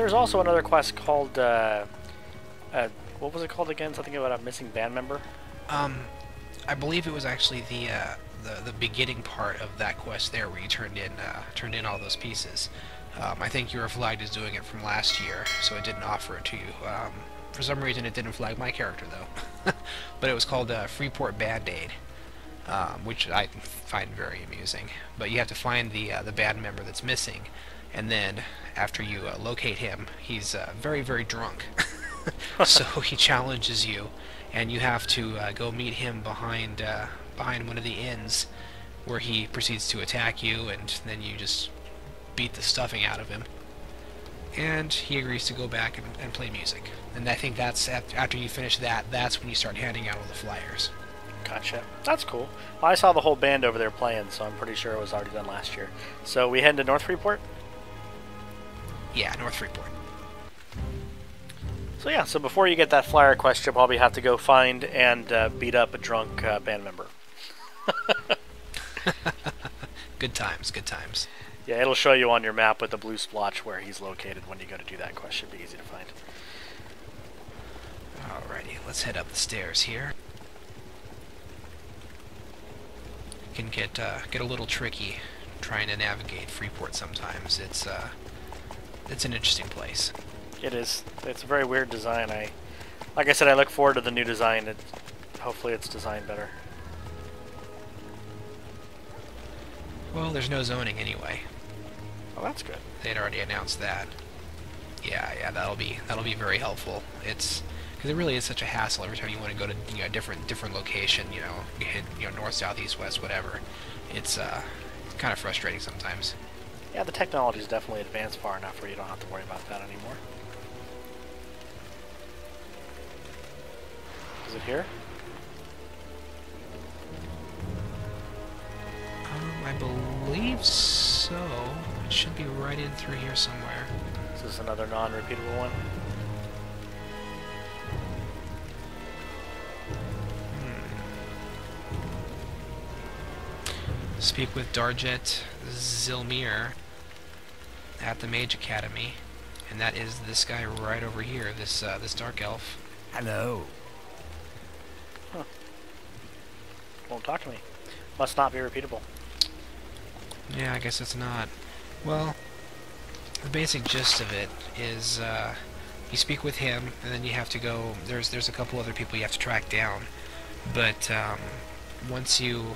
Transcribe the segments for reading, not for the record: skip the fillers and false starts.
there's also another quest called, what was it called again? Something about a missing band member? I believe it was actually the beginning part of that quest there, where you turned in all those pieces. I think you were flagged as doing it from last year, so it didn't offer it to you. For some reason, it didn't flag my character though. But it was called Freeport Band-Aid, which I find very amusing. But you have to find the band member that's missing, and then after you locate him, he's very, very drunk. So he challenges you, and you have to go meet him behind one of the inns, where he proceeds to attack you, and then you just beat the stuffing out of him. And he agrees to go back and play music. And I think that's after you finish that, that's when you start handing out all the flyers. Gotcha. That's cool. Well, I saw the whole band over there playing, so I'm pretty sure it was already done last year. So we head to North Freeport? Yeah, North Freeport. So yeah, so before you get that flyer quest, you'll probably have to go find and beat up a drunk band member. Good times, good times. Yeah, it'll show you on your map with the blue splotch where he's located when you go to do that quest. Should be easy to find. Alrighty, let's head up the stairs here. It can get a little tricky trying to navigate Freeport sometimes. It's an interesting place. It is. It's a very weird design. Like I said, I look forward to the new design. Hopefully it's designed better. Well, there's no zoning anyway. Oh, that's good. They'd already announced that. Yeah, that'll be very helpful. It's because it really is such a hassle every time you want to go to a different location. You hit north, south, east, west, whatever. It's kind of frustrating sometimes. Yeah, the technology's definitely advanced far enough where you don't have to worry about that anymore. Is it here? I believe so. It should be right in through here somewhere. Is this another non-repeatable one? Speak with Darjet Zilmir at the Mage Academy, and that is this guy right over here, this dark elf. Hello. Huh. Won't talk to me. Must not be repeatable. Yeah, I guess it's not. Well, the basic gist of it is you speak with him, and then you have to go. There's a couple other people you have to track down, but once you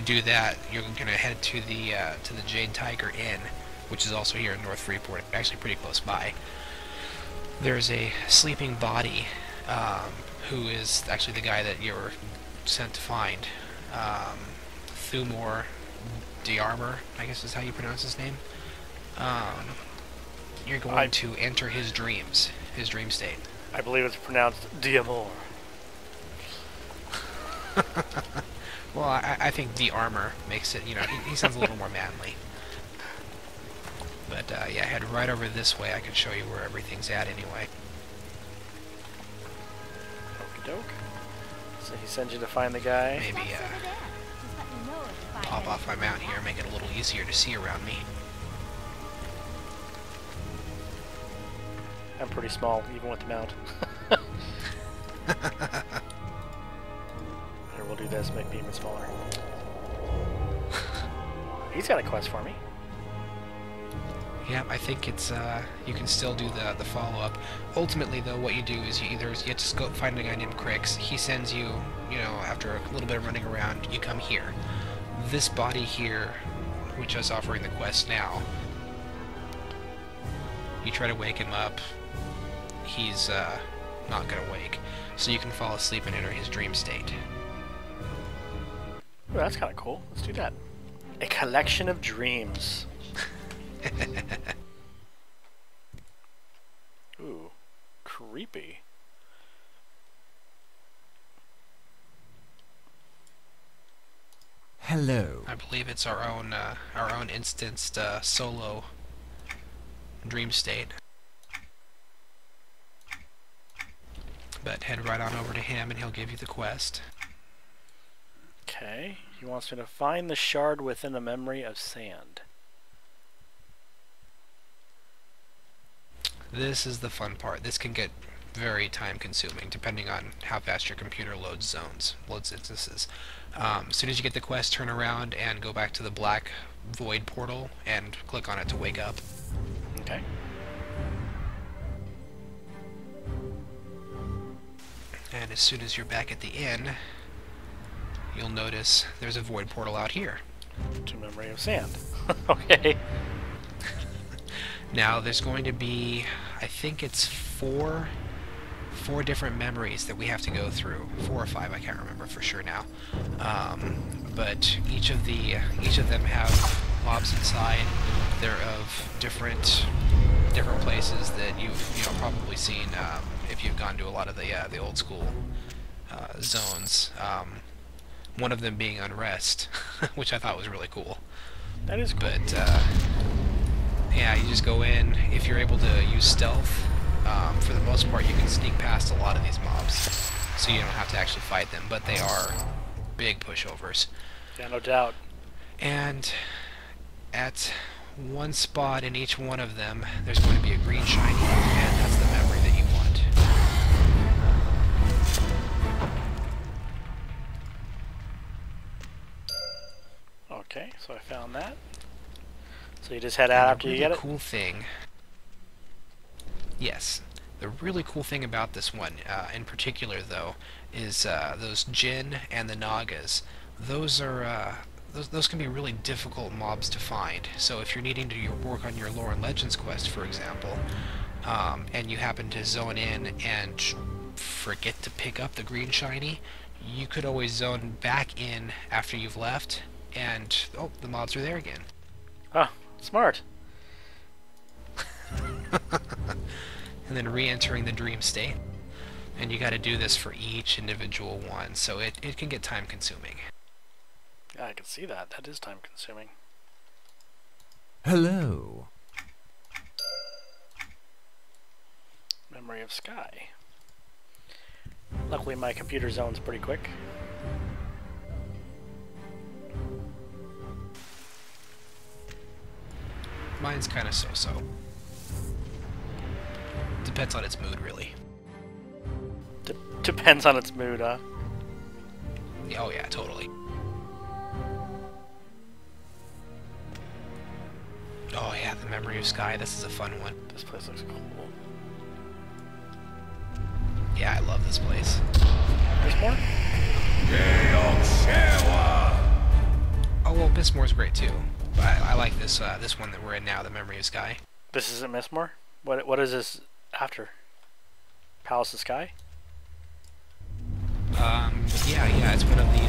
do that, you're gonna head to the Jade Tiger Inn, which is also here in North Freeport, actually pretty close by. There's a sleeping body, who is actually the guy that you were sent to find. Thumor Diarmor, I guess is how you pronounce his name. You're going to enter his dreams, his dream state. I believe it's pronounced Diamor. Well, I think Diarmor makes it, he sounds a little more manly. But, yeah, head right over this way. I can show you where everything's at anyway. Okie doke. So he sends you to find the guy. Maybe, pop off my mount here, make it a little easier to see around me. I'm pretty small, even with the mount. Here, we'll do this, make me even smaller. He's got a quest for me. Yeah, I think it's, you can still do the follow-up. Ultimately, though, what you do is you have to go find a guy named Crix. He sends you, after a little bit of running around, you come here. This body here, which is offering the quest now, you try to wake him up, he's not gonna wake, so you can fall asleep and enter his dream state. Ooh, that's kind of cool. Let's do that. A collection of dreams. Ooh, creepy. Hello. I believe it's our own instanced solo dream state. But head right on over to him and he'll give you the quest. Okay, he wants me to find the shard within a memory of sand. This is the fun part. This can get very time consuming depending on how fast your computer loads instances. As soon as you get the quest, turn around and go back to the black void portal and click on it to wake up. Okay. And as soon as you're back at the inn, you'll notice there's a void portal out here. To Memory of Sand. Okay. Now there's going to be, I think it's four different memories that we have to go through. 4 or 5, I can't remember for sure now. But each of them have mobs inside. They're of different places that you've probably seen if you've gone to a lot of the old school zones. One of them being Unrest, which I thought was really cool. That is cool. But yeah, you just go in. If you're able to use stealth, for the most part, you can sneak past a lot of these mobs, so you don't have to actually fight them. But they are big pushovers. Yeah, no doubt. And at one spot in each one of them, there's going to be a green shiny, and that's the memory that you want. Okay, so I found that. So you just head out after you get it? Cool thing. Yes. The really cool thing about this one, in particular, though, is those Jinn and the Nagas. Those are those can be really difficult mobs to find. So if you're needing to work on your Lore and Legends quest, for example, and you happen to zone in and forget to pick up the green shiny, you could always zone back in after you've left, and oh, the mobs are there again. Oh, smart. And then re-entering the dream state. And you got to do this for each individual one, so it can get time consuming. Yeah, I can see that. That is time consuming. Hello. Memory of Sky. Luckily my computer zone's pretty quick. Mine's kind of so-so. Depends on its mood, really. Depends on its mood, huh? Oh yeah, totally. Oh yeah, the Memory of Sky. This is a fun one. This place looks cool. Yeah, I love this place. There's more? Oh well, Mistmore's great too. But I like this this one that we're in now, the Memory of Sky. This isn't Mistmore? What is this after? Palace of Sky? Yeah, it's one of the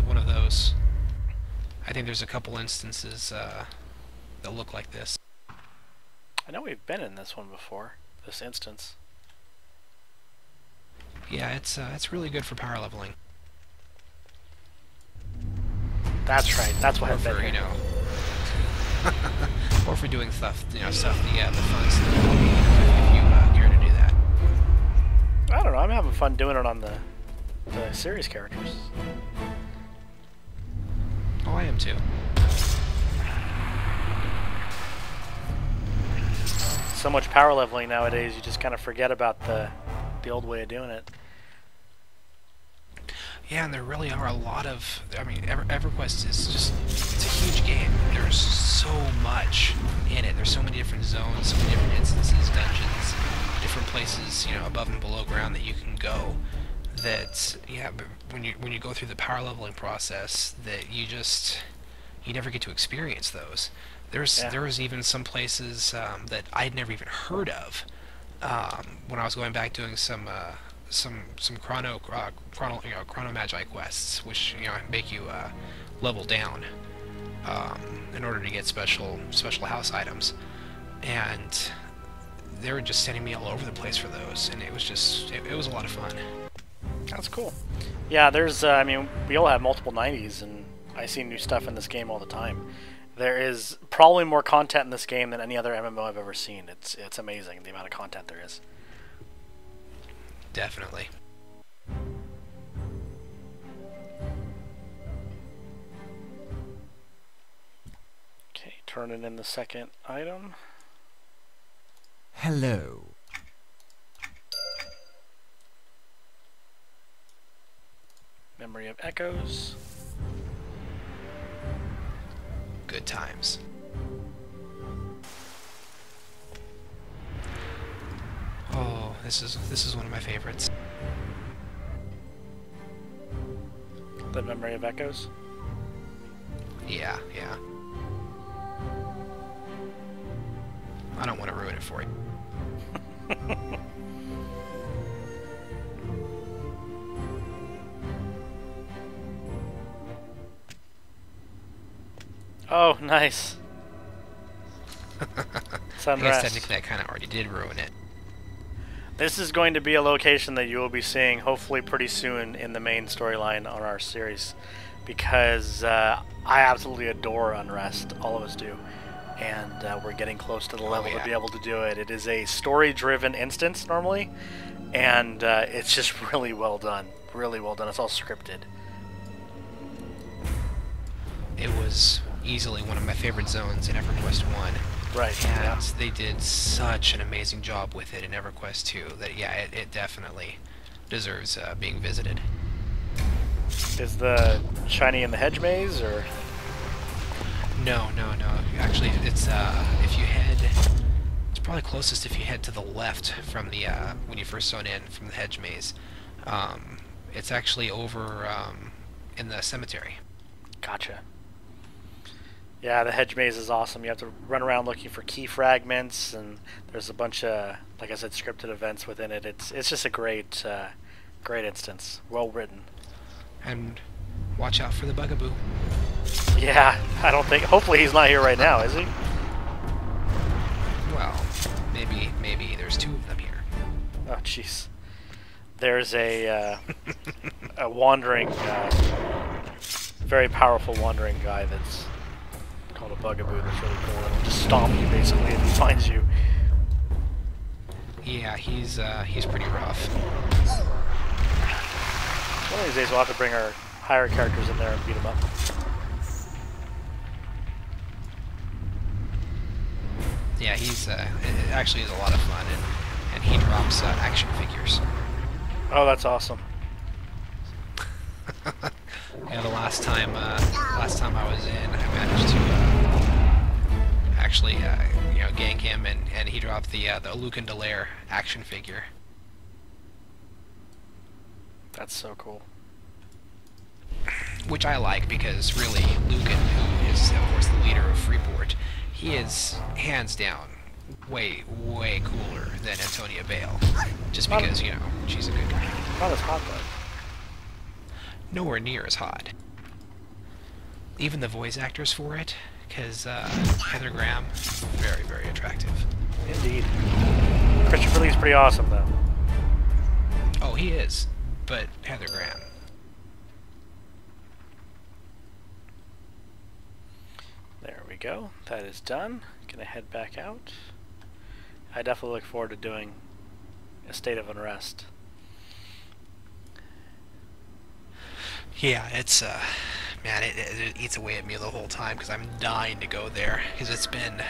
one of those. I think there's a couple instances that look like this. I know we've been in this one before. This instance. Yeah, it's really good for power leveling. That's right. That's what Or I've been for, here. or for doing stuff, the fun stuff if you care to do that. I don't know. I'm having fun doing it on the series characters. Oh, I am too. So much power leveling nowadays, you just kind of forget about the old way of doing it. Yeah, and there really are a lot of... I mean, Everquest is just... It's a huge game. There's so much in it. There's so many different zones, so many different instances, dungeons, different places, above and below ground that you can go. That, yeah, but when you go through the power leveling process, that you never get to experience those. There was even some places that I'd never even heard of when I was going back doing some chrono magi quests, which make you level down in order to get special house items, and they were just sending me all over the place for those, and it was just it was a lot of fun. That's cool. Yeah, there's I mean, we all have multiple 90s, and I see new stuff in this game all the time. There is probably more content in this game than any other MMO I've ever seen. It's amazing the amount of content there is. Definitely. Okay, turning in the second item. Hello. Memory of Echoes. Good times. Oh, this is one of my favorites. The Memory of Echoes. Yeah. I don't want to ruin it for you. Oh, nice. I guess Sunrest. technically I kind of already did ruin it. This is going to be a location that you will be seeing hopefully pretty soon in the main storyline on our series, because I absolutely adore Unrest. All of us do. And we're getting close to the level to be able to do it. It is a story-driven instance normally, and it's just really well done. Really well done. It's all scripted. It was easily one of my favorite zones in EverQuest 1. Right. And Yeah. they did such an amazing job with it in EverQuest 2 that, yeah, it definitely deserves being visited. Is the shiny in the hedge maze, or? No. Actually, it's if you head, it's probably closest if you head to the left from the when you first zone in from the hedge maze. It's actually over in the cemetery. Gotcha. Yeah, the hedge maze is awesome. You have to run around looking for key fragments, and there's a bunch of, like I said, scripted events within it. It's just a great instance. Well written. And watch out for the bugaboo. Yeah, I don't think. Hopefully, he's not here right now, is he? Well, maybe there's two of them here. Oh, jeez. There's a wandering, very powerful wandering guy that's called a bugaboo. That's really cool. It'll just stomp you basically if he finds you. Yeah, he's pretty rough. One of these days we'll have to bring our higher characters in there and beat them up. Yeah, it actually is a lot of fun, and he drops action figures. Oh, that's awesome. Yeah, the last time I was in, I managed to actually gank him, and he dropped the Lucan Delaire action figure. That's so cool. Which I like, because really, Lucan, who is of course the leader of Freeport, he is hands down way cooler than Antonia Bale. Just because, she's a good guy. Not as hot though. Nowhere near as hot. Even the voice actors for it, because Heather Graham, very attractive. Indeed. Christopher Lee's pretty awesome though. Oh, he is, but Heather Graham. There we go. That is done. Gonna head back out. I definitely look forward to doing a State of Unrest. Yeah, it's man, it eats away at me the whole time, because I'm dying to go there, because it's been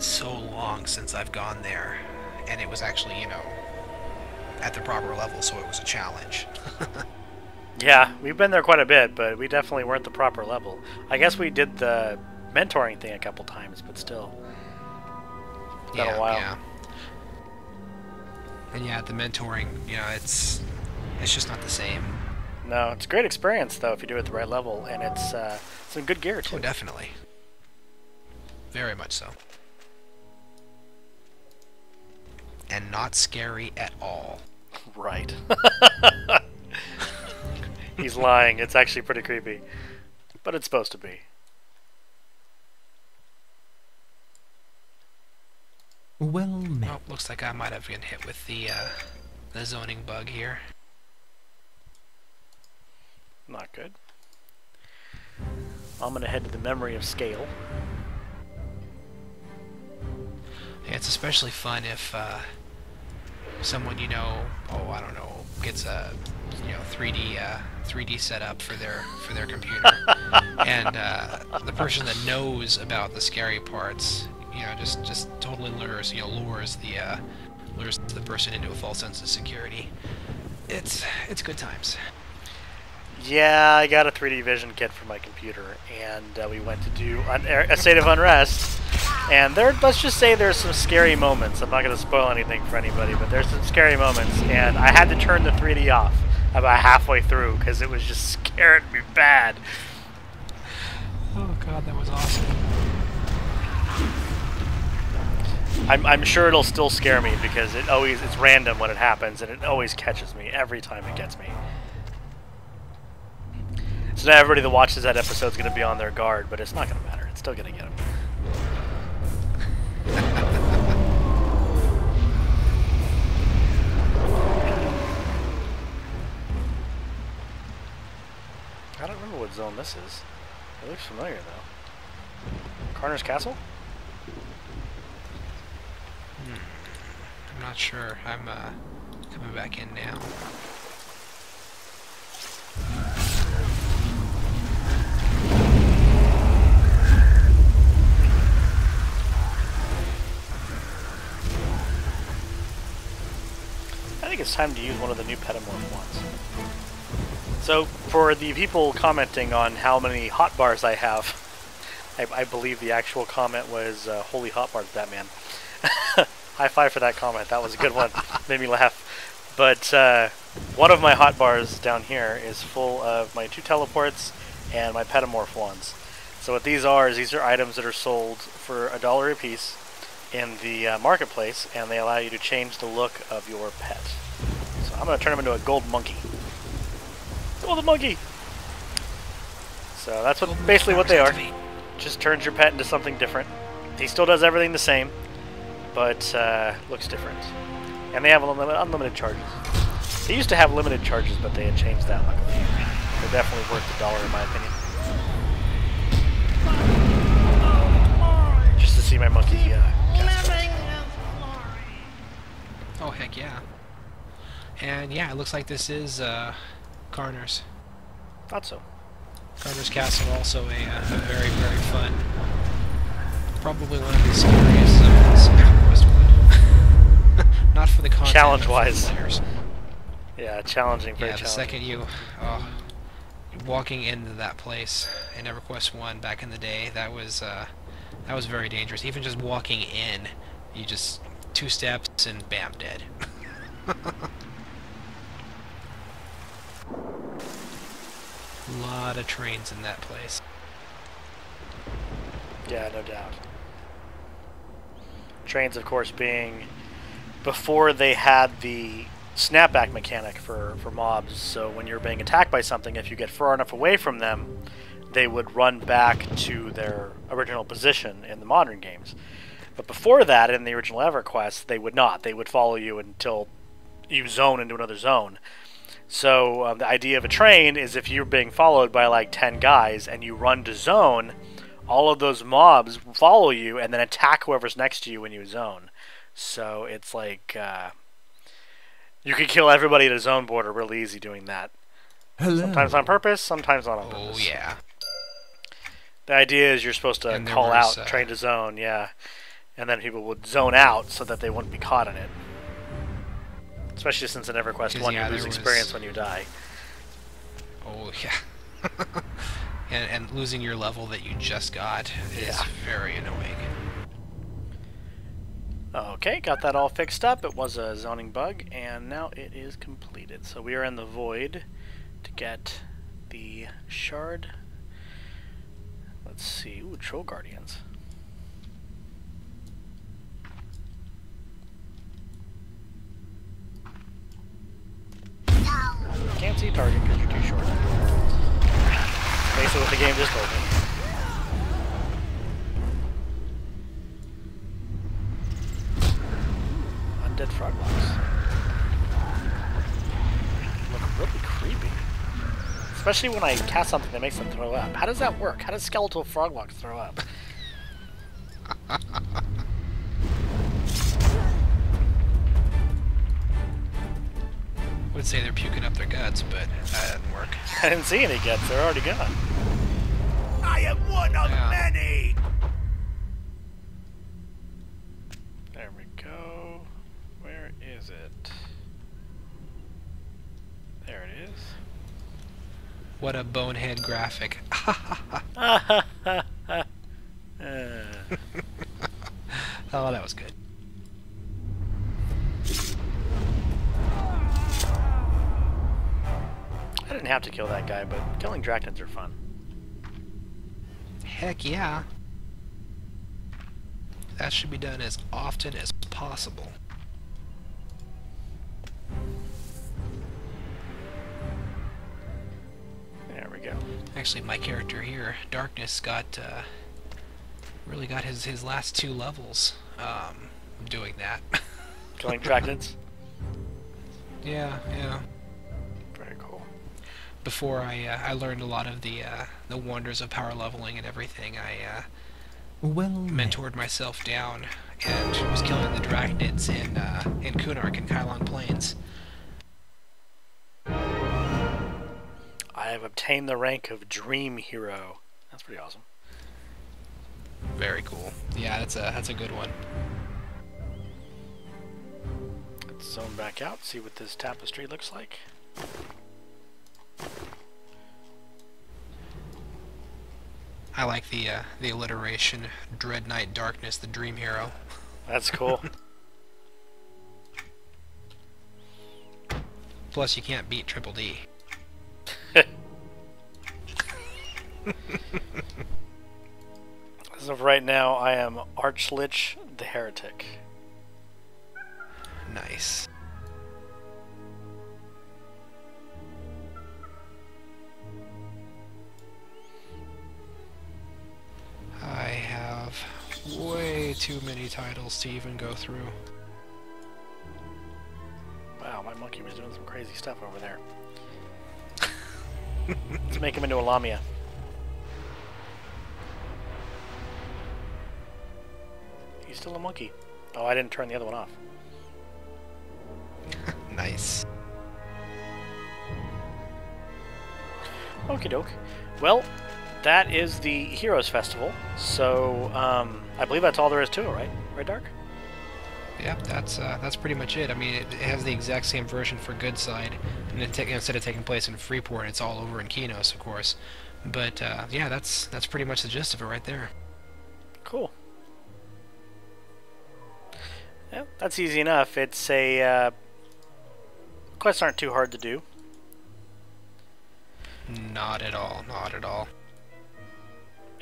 so long since I've gone there, and it was actually at the proper level, so it was a challenge. Yeah, we've been there quite a bit, but we definitely weren't the proper level. I guess we did the mentoring thing a couple times, but still. It's been a while. Yeah. And yeah, the mentoring, it's just not the same. No, it's a great experience though if you do it at the right level, and it's some good gear too. Oh, definitely. Very much so. And not scary at all. Right. He's lying. It's actually pretty creepy. But it's supposed to be. Well met. Oh, looks like I might have been hit with the zoning bug here. Not good. I'm gonna head to the Memory of Scale. Yeah, it's especially fun if someone I don't know, gets a 3D setup for their computer, and the person that knows about the scary parts you know, just totally lures, lures the person into a false sense of security. It's good times. Yeah, I got a 3D vision kit for my computer, and we went to do a State of Unrest, and let's just say there's some scary moments. I'm not going to spoil anything for anybody, but there's some scary moments, and I had to turn the 3D off about halfway through because it was just scaring me bad. Oh god, that was awesome. I'm sure it'll still scare me because it's random when it happens, and it always catches me every time it gets me. So now everybody that watches that episode is going to be on their guard, but it's not going to matter. It's still going to get them. I don't remember what zone this is. It looks familiar, though. Carner's Castle? I'm not sure. I'm coming back in now. I think it's time to use one of the new Petamorph ones. So, for the people commenting on how many hotbars I have, I believe the actual comment was, holy hotbars, Batman. High five for that comment. That was a good one. Made me laugh. But one of my hotbars down here is full of my 2 teleports and my Petamorph ones. So what these are is these are items that are sold for $1 a piece in the marketplace, and they allow you to change the look of your pet. So I'm going to turn him into a gold monkey. Golden monkey! So that's basically what they are. Just turns your pet into something different. He still does everything the same, but looks different. And they have unlimited charges. They used to have limited charges, but they had changed that luckily. They're definitely worth $1 in my opinion. Just to see my monkey cast cards. Oh heck yeah. And yeah, it looks like this is Carner's. Thought so. Carner's Castle, also a very, very fun. Probably one of the scariest zones in Westwood. Not for the content, challenge-wise. but for the players. Yeah, challenging, very challenging. Yeah, the second you walking into that place in Everquest 1 back in the day, that was very dangerous. Even just walking in, you just 2 steps and bam, dead. Lot of trains in that place. Yeah, no doubt. Trains, of course, being before they had the snapback mechanic for mobs, so when you're being attacked by something, if you get far enough away from them, they would run back to their original position in the modern games. But before that, in the original EverQuest, they would not. They would follow you until you zone into another zone. So the idea of a train is if you're being followed by like 10 guys and you run to zone, all of those mobs follow you and then attack whoever's next to you when you zone. So it's like you can kill everybody at a zone border really easy doing that. Hello. Sometimes on purpose, sometimes not on purpose. Oh yeah. The idea is you're supposed to call out train to zone, yeah. And then people would zone out so that they wouldn't be caught in it. Especially since in EverQuest 1 you lose experience when you die. Oh yeah. and losing your level that you just got is very annoying. Okay, got that all fixed up. It was a zoning bug, and now it is completed. So we are in the void to get the shard. Let's see. Ooh, Troll Guardians. Can't see target because you're too short. Basically what the game just told me. Undead frog blocks. Look really creepy. Especially when I cast something that makes them throw up. How does that work? How does skeletal frog blocks throw up? I would say they're puking up their guts, but that didn't work. I didn't see any guts. They're already gone. I am one of many! What a bonehead graphic. Oh, that was good. I didn't have to kill that guy, but killing draconids are fun. Heck yeah. That should be done as often as possible. There we go. Actually, my character here, Darkness, really got his last 2 levels doing that. Killing draconids? Yeah. Very cool. Before I learned a lot of the wonders of power leveling and everything, I Well mentored myself down and was killing the draconids in Kunark and Kylon Plains. I have obtained the rank of Dream Hero. That's pretty awesome. Very cool. Yeah, that's a good one. Let's zone back out, see what this tapestry looks like. I like the alliteration, Dread Knight Darkness, the Dream Hero. That's cool. Plus, you can't beat Triple D. As of right now, I am Archlich the Heretic. Nice. I have way too many titles to even go through. Wow, my monkey was doing some crazy stuff over there. Let's make him into a Lamia. He's still a monkey. Oh, I didn't turn the other one off. Nice. Okie doke. Well, that is the Heroes Festival. So, I believe that's all there is to it, right? Right, Dark? Yeah, that's pretty much it. I mean, it has the exact same version for Good Side, and instead of taking place in Freeport, it's all over in qeynos, of course. But yeah, that's pretty much the gist of it right there. Cool. Yeah, that's easy enough. It's a quests aren't too hard to do. Not at all. Not at all.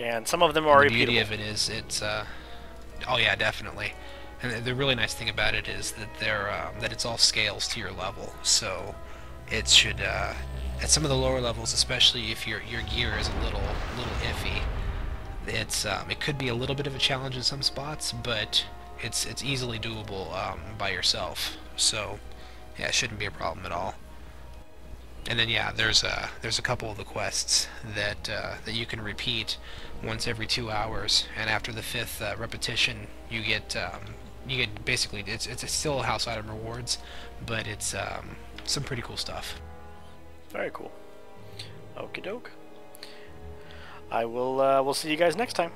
And some of them are The repeatable. beauty of it is oh yeah, definitely. And the really nice thing about it is that that it's all scales to your level. So it should at some of the lower levels, especially if your gear is a little iffy, it could be a little bit of a challenge in some spots, but it's easily doable by yourself. So yeah, it shouldn't be a problem at all. And then yeah, there's a couple of the quests that you can repeat once every 2 hours, and after the 5th repetition, you get basically it's still house item rewards, but it's some pretty cool stuff. Very cool. Okie doke. I will. We'll see you guys next time.